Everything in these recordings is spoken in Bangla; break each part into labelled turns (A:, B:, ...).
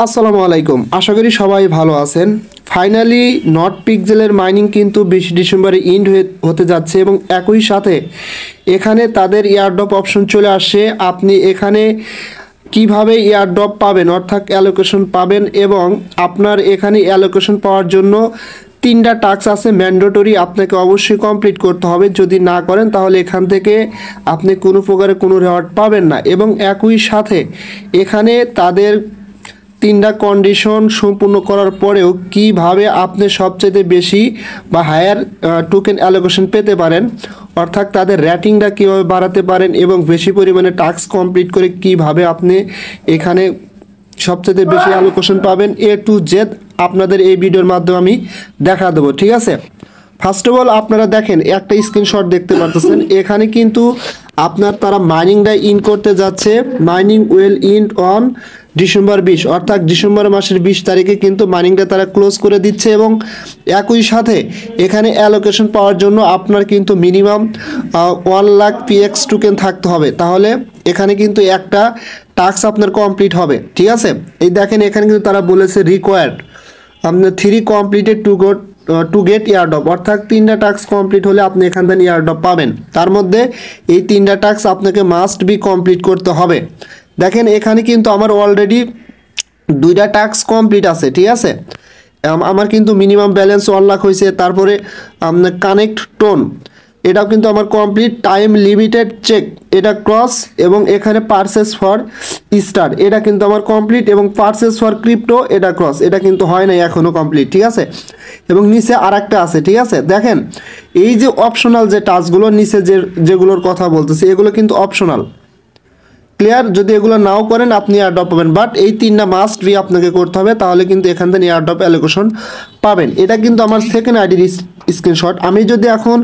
A: আসসালামু আলাইকুম, আশা করি সবাই ভালো আছেন। ফাইনালি নট পিক্সেলের মাইনিং কিন্তু 20 ডিসেম্বরে ইন্ড হতে যাচ্ছে এবং একই সাথে এখানে তাদের এয়ারড্রপ অপশন চলে আসছে। আপনি এখানে কিভাবে এয়ারড্রপ পাবেন অর্থাৎ অ্যালোকেশন পাবেন এবং আপনার এখানে অ্যালোকেশন পাওয়ার জন্য 3টা টাস্ক আছে ম্যান্ডেটরি, আপনাকে অবশ্যই কমপ্লিট করতে হবে। যদি না করেন তাহলে এখান থেকে আপনি কোনো প্রকারে কোনো রেওয়ার্ড পাবেন না। এবং একই সাথে এখানে তাদের 3টা কন্ডিশন সম্পূর্ণ করার পরেও কিভাবে আপনি সবচেয়ে বেশি বা হায়ার টোকেন অ্যালোকেশন পেতে পারেন, অর্থাৎ তাদের রেটিংটা কীভাবে বাড়াতে পারেন এবং বেশি পরিমাণে টাস্ক কমপ্লিট করে কিভাবে আপনি এখানে সবচেয়ে বেশি অ্যালোকেশন পাবেন, A to Z আপনাদের এই ভিডিওর মাধ্যমে আমি দেখা দেবো। ঠিক আছে, ফার্স্ট অফ অল আপনারা দেখেন একটা স্ক্রিনশট দেখতে পাচ্ছেন। এখানে কিন্তু আপনার তারা মাইনিংটা ইন করতে যাচ্ছে। মাইনিং উইল ইন্ড অন ডিসেম্বর 20, অর্থাৎ ডিসেম্বর মাসের 20 তারিখে কিন্তু মাইনিংটা তারা ক্লোজ করে দিচ্ছে। এবং একই সাথে এখানে অ্যালোকেশন পাওয়ার জন্য আপনার কিন্তু মিনিমাম 1 লাখ PX টোকেন থাকতে হবে, তাহলে এখানে কিন্তু একটা টাস্ক আপনার কমপ্লিট হবে। ঠিক আছে, এই দেখেন এখানে কিন্তু তারা বলেছে রিকোয়ার্ড আপনার 3 কমপ্লিটেড টু গেট এয়ারড্রপ, অর্থাৎ 3টা টাস্ক কমপ্লিট হলে আপনি এখান থেকে এয়ারড্রপ পাবেন। তার মধ্যে এই 3টা টাস্ক আপনাকে মাস্ট বি কমপ্লিট করতে হবে। দেখেন এখানে কিন্তু আমার অলরেডি 2টা টাস্ক কমপ্লিট আছে। ঠিক আছে, আমার কিন্তু মিনিমাম ব্যালেন্স 1 লাখ হয়েছে। তারপরে আপনার কানেক্ট টোন এটাও কিন্তু আমার কমপ্লিট। টাইম লিমিটেড চেক এটা ক্রস, এবং এখানে পারচেস ফর স্টার এটা কিন্তু আমার কমপ্লিট, এবং পারচেস ফর ক্রিপ্টো এটা ক্রস, এটা কিন্তু হয় নাই এখনও কমপ্লিট। ঠিক আছে, এবং নিচে আরেকটা আছে। ঠিক আছে, দেখেন এই যে অপশনাল যে টাস্কগুলো নিচে যেগুলোর কথা বলতেছি এগুলো কিন্তু অপশনাল। ক্লিয়ার, যদি এগুলো নাও করেন আপনি এয়ারড্রপ পাবেন, বাট এই 3টা মাস্ট বি আপনাকে করতে হবে, তাহলে কিন্তু এখান থেকে এয়ারড্রপ অ্যালোকেশন পাবেন। এটা কিন্তু আমার সেকেন্ড আইডির স্ক্রিনশট। আমি যদি এখন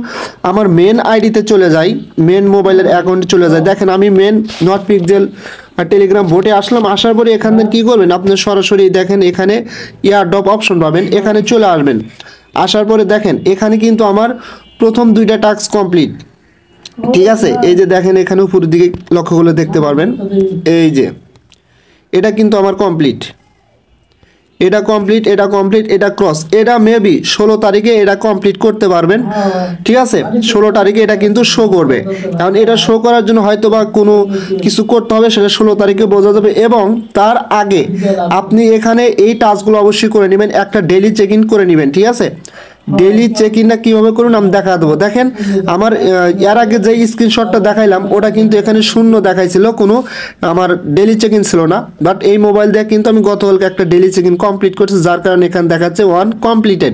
A: আমার মেন আইডিতে চলে যাই, মেন মোবাইলের অ্যাকাউন্টে চলে যাই, দেখেন আমি মেন নট পিক্সেল টেলিগ্রাম ভোটে আসলাম। আসার পরে এখান থেকে কী করবেন, আপনি সরাসরি দেখেন এখানে এয়ারড্রপ অপশন পাবেন, এখানে চলে আসবেন। আসার পরে দেখেন এখানে কিন্তু আমার প্রথম 2টা টাস্ক কমপ্লিট। ঠিক আছে, এই যে দেখেন এখানে উপরের দিকে লক্ষ্য করলে দেখতে পারবেন, এই যে এটা কিন্তু আমার কমপ্লিট, এটা কমপ্লিট, এটা কমপ্লিট, এটা ক্রস। এটা মেবি 16 তারিখে এটা কমপ্লিট করতে পারবেন। ঠিক আছে, 16 তারিখে এটা কিন্তু শো করবে, কারণ এটা শো করার জন্য হয়তো বা কোনো কিছু করতে হবে, সেটা 16 তারিখে বোঝা যাবে। এবং তার আগে আপনি এখানে এই টাস্কগুলো অবশ্যই করে নেবেন, একটা ডেইলি চেক ইন করে নেবেন। ঠিক আছে, ডেইলি চেক ইনটা কীভাবে করুন আমি দেখা দেবো। দেখেন আমার এর আগে যে স্ক্রিনশটটা দেখাইলাম ওটা কিন্তু এখানে শূন্য দেখাইছিল, কোনো আমার ডেইলি চেক ইন ছিল না। বাট এই মোবাইল দিয়ে কিন্তু আমি গতকালকে একটা ডেইলি চেক ইন কমপ্লিট করছি, যার কারণে এখানে দেখাচ্ছে 1 কমপ্লিটেড।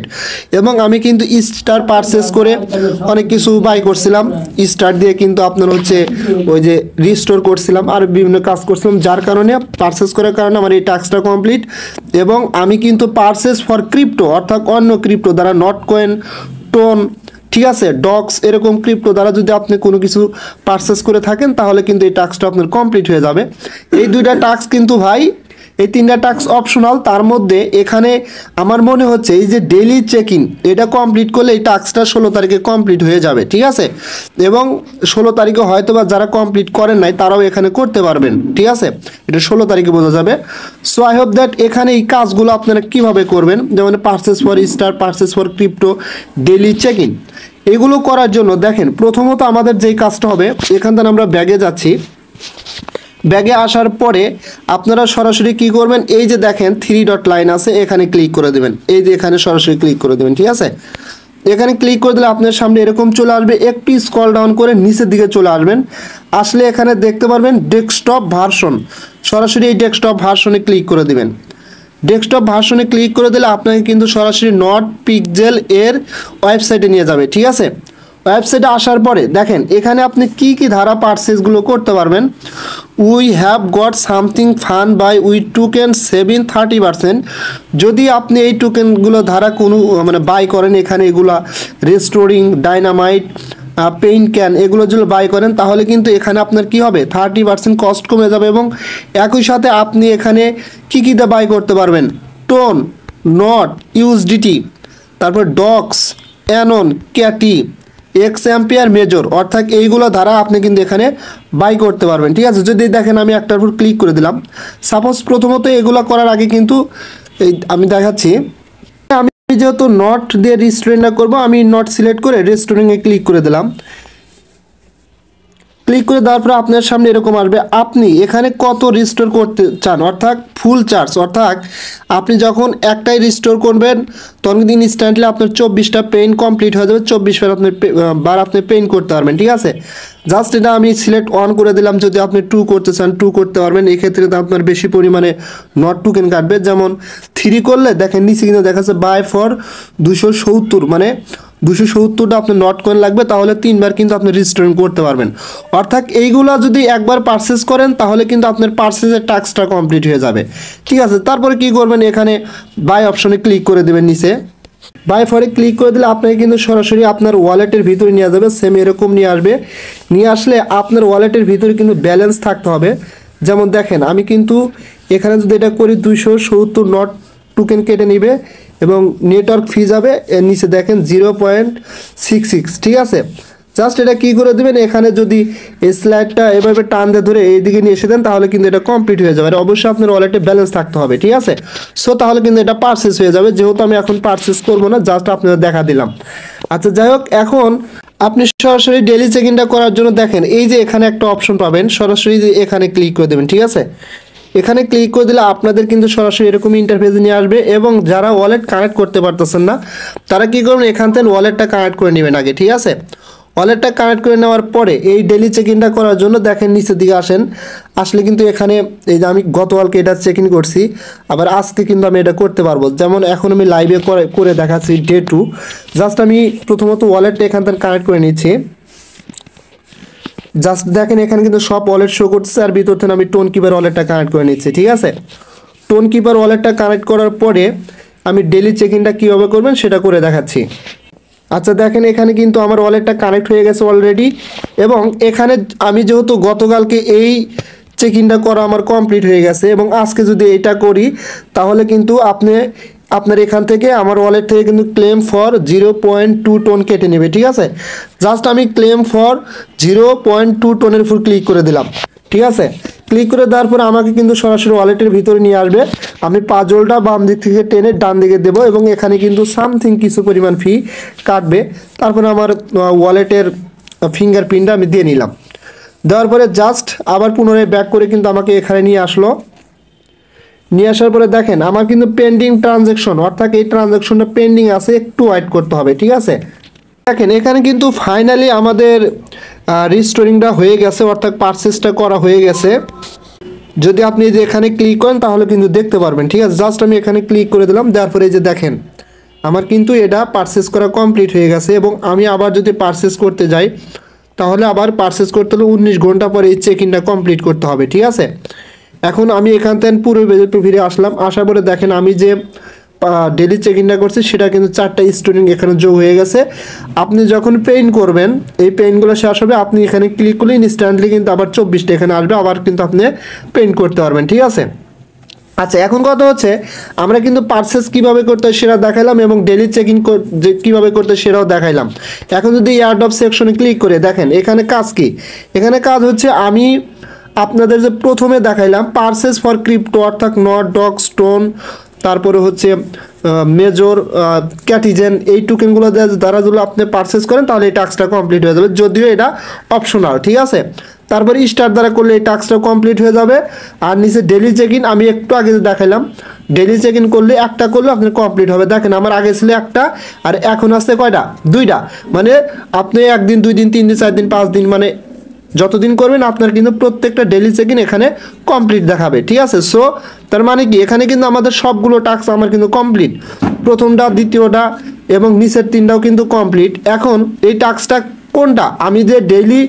A: এবং আমি কিন্তু স্টার পারচেস করে অনেক কিছু বাই করছিলাম, স্টার দিয়ে কিন্তু আপনার হচ্ছে ওই যে রিস্টোর করছিলাম আর বিভিন্ন কাজ করছিলাম, যার কারণে পারচেস করার কারণে আমার এই টাস্কটা কমপ্লিট। এবং আমি কিন্তু পারচেস ফর ক্রিপ্টো অর্থাৎ অন্য ক্রিপ্টো দ্বারা নট কয়েন, টোন, ঠিক আছে, ডক্স এরকম ক্রিপ্টো দ্বারা যদি আপনি কোনো কিছু পারচেস করে থাকেন তাহলে কিন্তু এই টাস্কটা আপনার কমপ্লিট হয়ে যাবে। এই 2টা টাস্ক কিন্তু ভাই, এই 3টা টাস্ক অপশনাল। তার মধ্যে এখানে আমার মনে হচ্ছে এই যে ডেইলি চেক ইন এটা কমপ্লিট করলে এই টাস্কটা 16 তারিখে কমপ্লিট হয়ে যাবে। ঠিক আছে, এবং 16 তারিখে হয়তো বা যারা কমপ্লিট করেন নাই তারাও এখানে করতে পারবেন। ঠিক আছে, এটা 16 তারিখে বোঝা যাবে। সো আই হোপ দ্যাট এখানে এই কাজগুলো আপনারা কীভাবে করবেন, যেমন purchase for star, purchase for crypto, daily check in, এগুলো করার জন্য দেখেন প্রথমত আমাদের যেই কাজটা হবে, এখান থেকে আমরা ব্যাগে যাচ্ছি। ব্যাগে আসার পরে আপনারা সরাসরি কি করবেন, এই যে দেখেন 3 ডট লাইন আছে, এখানে ক্লিক করে দেবেন। এই যে এখানে সরাসরি ক্লিক করে দেবেন। ঠিক আছে, এখানে ক্লিক করে দিলে আপনার সামনে এরকম চলে আসবে, একটু স্ক্রল ডাউন করে নিচের দিকে চলে আসবেন। আসলে এখানে দেখতে পারবেন ডেস্কটপ ভার্সন, সরাসরি এই ডেস্কটপ ভার্সনে ক্লিক করে দিবেন। ডেস্কটপ ভার্সনে ক্লিক করে দিলে আপনাকে কিন্তু সরাসরি নট পিক্সেল এর ওয়েবসাইটে নিয়ে যাবে। ঠিক আছে, ওয়েবসাইটে আসার পরে দেখেন এখানে আপনি কি কি ধারা পারচেসগুলো করতে পারবেন। We have got something fun buy we token saving 30%। যদি আপনি এই টোকেনগুলো ধারা কোনো মানে বাই করেন, এখানে এগুলা রেস্টোরিং, ডাইনামাইট, পেইন্ট ক্যান এগুলো যদি বাই করেন তাহলে কিন্তু এখানে আপনার কি হবে 30% কস্ট কমে যাবে। এবং একই সাথে আপনি এখানে কী কীতে বাই করতে পারবেন, টোন, নট, ইউএসডিটি, তারপর ডক্স, অ্যানন, ক্যাটি, এক্স অ্যাম্পিয়ার মেজর, অর্থাৎ এইগুলো দ্বারা আপনি কিন্তু এখানে বাই করতে পারবেন। ঠিক আছে, যদি দেখেন আমি একটার উপর ক্লিক করে দিলাম। সাপোজ প্রথমত এগুলো করার আগে কিন্তু এই আমি দেখাচ্ছি, আমি যেহেতু নট দিয়ে রেস্টুরেন্টটা করব, আমি নট সিলেক্ট করে রেস্টুরেন্টে ক্লিক করে দিলাম। ক্লিক করে দেওয়ার পরে আপনার সামনে এরকম আসবে, আপনি এখানে কত রিস্টোর করতে চান, অর্থাৎ ফুল চার্জ। অর্থাৎ আপনি যখন একটাই রিস্টোর করবেন তখন কিন্তু ইনস্ট্যান্টলি আপনার 24টা পেইন কমপ্লিট হয়ে যাবে, 24 বার আপনি পেইন করতে পারবেন। ঠিক আছে, জাস্ট এটা আমি সিলেক্ট অন করে দিলাম। যদি আপনি 2 করতে চান 2 করতে পারবেন, এক্ষেত্রে তো আপনার বেশি পরিমাণে নট টোকেন কাটবে। যেমন 3 করলে দেখেন নিচে কিন্তু দেখা যাচ্ছে বাই ফর 270, মানে 270টা আপনার নট কয়েন লাগবে, তাহলে 3 বার কিন্তু আপনি রেস্টুরেন্ট করতে পারবেন। অর্থাৎ এইগুলা যদি একবার পারচেস করেন তাহলে কিন্তু আপনার পারচেসের টাস্কটা কমপ্লিট হয়ে যাবে। ঠিক আছে, তারপরে কি করবেন, এখানে বাই অপশনে ক্লিক করে দেবেন। নিচে বাই ফরে ক্লিক করে দিলে আপনাকে কিন্তু সরাসরি আপনার ওয়ালেটের ভিতরে নিয়ে যাবে। সেম এরকম নিয়ে আসবে। নিয়ে আসলে আপনার ওয়ালেটের ভিতরে কিন্তু ব্যালেন্স থাকতে হবে। যেমন দেখেন আমি কিন্তু এখানে যদি এটা করি 270 নট টোকেন কেটে নিবে এবং নেটওয়ার্ক ফি যাবে, এর নিচে দেখেন 0.66। ঠিক আছে, জাস্ট এটা কী করে দেবেন, এখানে যদি এই স্লাইডটা এভাবে টান দিয়ে ধরে এইদিকে নিয়ে এসে দেন তাহলে কিন্তু এটা কমপ্লিট হয়ে যাবে। আর অবশ্যই আপনার ওয়ালেটে ব্যালেন্স থাকতে হবে। ঠিক আছে, সো তাহলে কিন্তু এটা পারচেস হয়ে যাবে। যেহেতু আমি এখন পারচেস করবো না, জাস্ট আপনাদের দেখা দিলাম। আচ্ছা যাই হোক, এখন আপনি সরাসরি ডেইলি চেক ইনটা করার জন্য দেখেন এই যে এখানে একটা অপশন পাবেন, সরাসরি এখানে ক্লিক করে দেবেন। ঠিক আছে, এখানে ক্লিক করে দিলে আপনাদের কিন্তু সরাসরি এরকম ইন্টারফেসে নিয়ে আসবে। এবং যারা ওয়ালেট কানেক্ট করতে পারতেছেন না তারা কী করবেন, এখান থেকে ওয়ালেটটা কানেক্ট করে নেবেন আগে। ঠিক আছে, ওয়ালেটটা কানেক্ট করে নেওয়ার পরে এই ডেইলি চেক ইনটা করার জন্য দেখেন নিচের দিকে আসেন। আসলে কিন্তু এখানে এই যে আমি গতকালকে এটা চেক ইন করছি, আবার আজকে কিন্তু আমি এটা করতে পারবো। যেমন এখন আমি লাইভে করে দেখাচ্ছি ডে 2। জাস্ট আমি প্রথমত ওয়ালেটটা এখান থেকে কানেক্ট করে নিচ্ছি। জাস্ট দেখেন এখানে কিন্তু সব ওয়ালেট শো করছে, আর ভিতর থেকে আমি টোন কিপার ওয়ালেটটা কানেক্ট করে নিচ্ছি। ঠিক আছে, টোন কিপার ওয়ালেটটা কানেক্ট করার পরে আমি ডেইলি চেক ইনটা কীভাবে করবেন সেটা করে দেখাচ্ছি। আচ্ছা দেখেন এখানে কিন্তু আমার ওয়ালেটটা কানেক্ট হয়ে গেছে অলরেডি। এবং এখানে আমি যেহেতু গতকালকে এই চেক ইনটা করা আমার কমপ্লিট হয়ে গেছে এবং আজকে যদি এটা করি তাহলে কিন্তু আপনার এখান থেকে আমার ওয়ালেট থেকে কিন্তু ক্লেম ফর 0.2 টোন কেটে নেবে। ঠিক আছে, জাস্ট আমি ক্লেম ফর 0.2 টোনের উপর ক্লিক করে দিলাম। ঠিক আছে, ক্লিক করে দেওয়ার পরে আমাকে কিন্তু সরাসরি ওয়ালেটের ভিতরে নিয়ে আসবে। আমি পাজলটা বাম দিক থেকে টেনে ডান দিকে দেবো এবং এখানে কিন্তু সামথিং কিছু পরিমাণ ফি কাটবে। তারপরে আমার ওয়ালেটের ফিঙ্গারপ্রিন্টটা আমি দিয়ে নিলাম। দেওয়ার পরে জাস্ট আবার পুনরায় ব্যাক করে কিন্তু আমাকে এখানে নিয়ে আসলো। নিয়ে আসার পরে দেখেন আমার কিন্তু পেন্ডিং ট্রানজ্যাকশন, অর্থাৎ এই ট্রানজ্যাকশনটা পেন্ডিং আছে, একটু ওয়েট করতে হবে। ঠিক আছে, দেখেন এখানে কিন্তু ফাইনালি আমাদের রিস্টোরিংটা হয়ে গেছে, অর্থাৎ পারচেসটা করা হয়ে গেছে। যদি আপনি যে এখানে ক্লিক করেন তাহলে কিন্তু দেখতে পারবেন। ঠিক আছে, জাস্ট আমি এখানে ক্লিক করে দিলাম। দেওয়ার পরে এই যে দেখেন আমার কিন্তু এটা পারচেস করা কমপ্লিট হয়ে গেছে। এবং আমি আবার যদি পারচেস করতে যাই তাহলে আবার পারচেস করতে হলে 19 ঘন্টা পরে এই চেক ইনটা কমপ্লিট করতে হবে। ঠিক আছে, এখন আমি এখান থেকে পুরো বেজে ফিরে আসলাম। আসার পরে দেখেন আমি যে ডেইলি চেক ইনটা করছি সেটা কিন্তু 4টা স্টোরিং এখানে যোগ হয়ে গেছে। আপনি যখন পেইন করবেন এই পেইনগুলো শেষ হবে, আপনি এখানে ক্লিক করলে ইনস্ট্যান্টলি কিন্তু আবার 24টা এখানে আসবে, আবার কিন্তু আপনি পেইন করতে পারবেন। ঠিক আছে, আচ্ছা এখন কথা হচ্ছে আমরা কিন্তু পারচেস কীভাবে করতে হয় সেটা দেখাইলাম এবং ডেইলি চেক ইন কীভাবে করতে হয় সেটাও দেখাইলাম। এখন যদি এয়ারড্রপ সেকশনে ক্লিক করে দেখেন এখানে কাজ কি, এখানে কাজ হচ্ছে আমি আপনাদের যে প্রথমে দেখাইলাম পারচেস ফর ক্রিপ্টো, অর্থাৎ নট ডগ স্টোন, তারপরে হচ্ছে মেজর ক্যাটিজেন, এই টোকেনগুলো দ্বারা যদি আপনি পারচেস করেন তাহলে এই টাস্কটা কমপ্লিট হয়ে যাবে, যদিও এটা অপশনাল। ঠিক আছে, তারপরে স্টার দ্বারা করলে এই টাস্কটা কমপ্লিট হয়ে যাবে। আর নিচে ডেইলি চেক ইন আমি একটু আগে দেখাইলাম, ডেইলি চেক ইন করলে একটা করলে আপনার কমপ্লিট হবে। দেখেন আমার আগে ছিল একটা আর এখন আসছে কয়টা, 2টা। মানে আপনি 1 দিন 2 দিন 3 দিন 4 দিন 5 দিন মানে যতদিন করবেন আপনার কিন্তু প্রত্যেকটা ডেইলি চেক ইন এখানে কমপ্লিট দেখাবে। ঠিক আছে, সো তার মানে কি এখানে কিন্তু আমাদের সবগুলো টাস্ক আমার কিন্তু কমপ্লিট, প্রথমটা দ্বিতীয়টা এবং নিচের 3টাও কিন্তু কমপ্লিট। এখন এই টাস্কটা কোনটা, আমি যে ডেইলি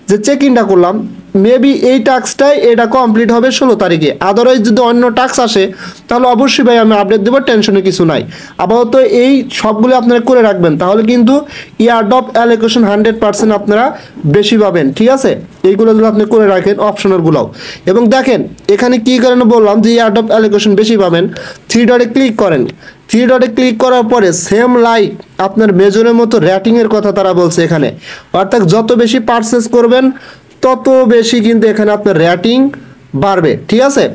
A: যে চেক ইনটা করলাম মেবি এই টাস্কটাই এটা কমপ্লিট হবে 16 তারিখে। আদারওয়াইজ যদি অন্য টাস্ক আসে তাহলে অবশ্যই ভাই আমি আপডেট দেবো, টেনশনে কিছু নাই। আপাতত এই সবগুলো আপনারা করে রাখবেন, তাহলে কিন্তু এয়ারড্রপ অ্যালোকেশন 100% আপনারা বেশি পাবেন। ঠিক আছে, এইগুলো যদি আপনি করে রাখেন অপশনালগুলোও। এবং দেখেন এখানে কী কারণে বললাম যে এয়ারড্রপ অ্যালোকেশন বেশি পাবেন, 3 ডটে ক্লিক করেন, থ্রি ডটে ক্লিক করার পরে সেম লাইক আপনার মেজরের মতো রেটিংয়ের কথা তারা বলছে এখানে, অর্থাৎ যত বেশি পারচেস করবেন তত বেশি কিন্তু এখানে আপনার রেটিং বাড়বে, ঠিক আছে।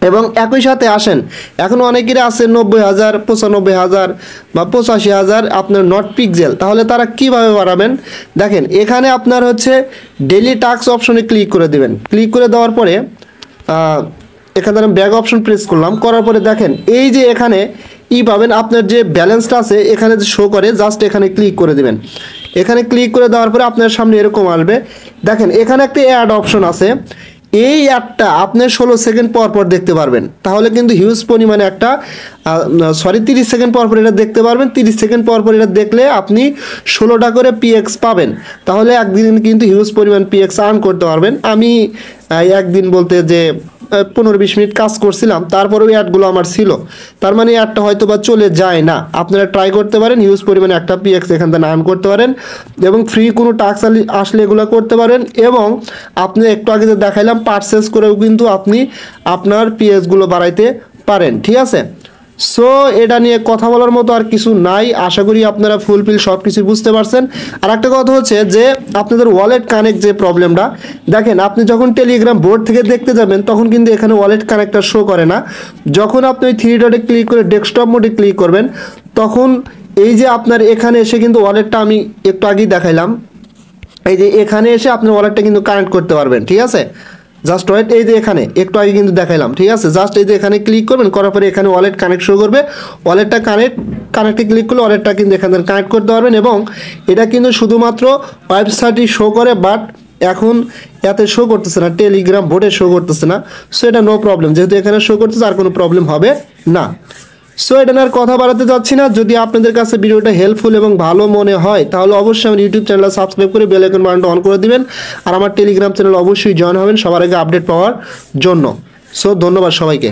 A: এবং একই সাথে আসেন, এখন অনেকেরই আছে 90,000, 95,000 বা 85,000 আপনার নট পিক্সেল, তাহলে তারা কিভাবে বাড়াবেন দেখেন, এখানে আপনার হচ্ছে ডেইলি টাস্ক অপশনে ক্লিক করে দিবেন। ক্লিক করে দেওয়ার পরে এখানে আমি ব্যাক অপশন প্রেস করলাম, করার পরে দেখেন এই যে এখানে পাবেন আপনার যে ব্যালেন্সটা আছে এখানে যে শো করে, জাস্ট এখানে ক্লিক করে দিবেন। এখানে ক্লিক করে দেওয়ার পরে আপনার সামনে এরকম আসবে, দেখেন এখানে একটা অ্যাড অপশন আছে, এই অ্যাডটা আপনি 16 সেকেন্ড পর পর দেখতে পারবেন, তাহলে কিন্তু হিউজ পরিমাণে একটা 30 সেকেন্ড পর পর এটা দেখতে পারবেন। 30 সেকেন্ড পর পর এটা দেখলে আপনি 16টা করে পিএক্স পাবেন, তাহলে একদিন কিন্তু হিউজ পরিমাণ পিএক্স আর্ন করতে পারবেন। আমি একদিন বলতে যে 15-20 মিনিট কাজ করছিলাম, তারপরে ওই অ্যাডগুলো আমার ছিল, তার মানে অ্যাডটা হয়তো বা চলে যায় না। আপনারা ট্রাই করতে পারেন, হিউজ পরিমাণে একটা পিএক্স এখান থেকে আর্ন করতে পারেন এবং ফ্রি কোনো টাস্ক আসলে এগুলো করতে পারেন। এবং আপনি একটু আগে যে দেখাইলাম পারচেস করেও কিন্তু আপনি আপনার পিএক্সগুলো বাড়াইতে পারেন, ঠিক আছে। সো এটা নিয়ে কথা বলার মতো আর কিছু নাই, আশা করি আপনারা ফুলফিল সব কিছু বুঝতে পারছেন। আর একটা কথা হচ্ছে যে আপনাদের ওয়ালেট কানেক্ট যে প্রবলেমটা, দেখেন আপনি যখন টেলিগ্রাম বোর্ড থেকে দেখতে যাবেন তখন কিন্তু এখানে ওয়ালেট কানেক্টটা শো করে না। যখন আপনি ওই থ্রি ডটে ক্লিক করে ডেস্কটপ মোডে ক্লিক করবেন তখন এই যে আপনার এখানে এসে কিন্তু ওয়ালেটটা আমি একটু আগেই দেখাইলাম, এই যে এখানে এসে আপনি ওয়ালেটটা কিন্তু কানেক্ট করতে পারবেন, ঠিক আছে। জাস্ট ওয়েট, এই যে এখানে একটু আগে কিন্তু দেখাইলাম, ঠিক আছে। জাস্ট এই যে এখানে ক্লিক করবেন, করার পরে এখানে ওয়ালেট কানেক্ট শো করবে, ওয়ালেটটা কানেক্টে ক্লিক করলে ওয়ালেটটা কিন্তু এখানে কানেক্ট করতে পারবেন। এবং এটা কিন্তু শুধুমাত্র ওয়েবসাইটই শো করে, বাট এখন এতে শো করতেছে না, টেলিগ্রাম বোর্ডে শো করতেছে না। সো এটা নো প্রবলেম, যেহেতু এখানে শো করতেছে আর কোনো প্রবলেম হবে না। সো এটা আর কথা বাড়াতে যাচ্ছি না। যদি আপনাদের কাছে ভিডিওটা হেল্পফুল এবং ভালো মনে হয় তাহলে অবশ্যই আমার ইউটিউব চ্যানেল সাবস্ক্রাইব করে বেল আইকন বাটনটা অন করে দিবেন, আর আমার টেলিগ্রাম চ্যানেল অবশ্যই জয়েন হবেন সবার আগে আপডেট পাওয়ার জন্য। সো ধন্যবাদ সবাইকে।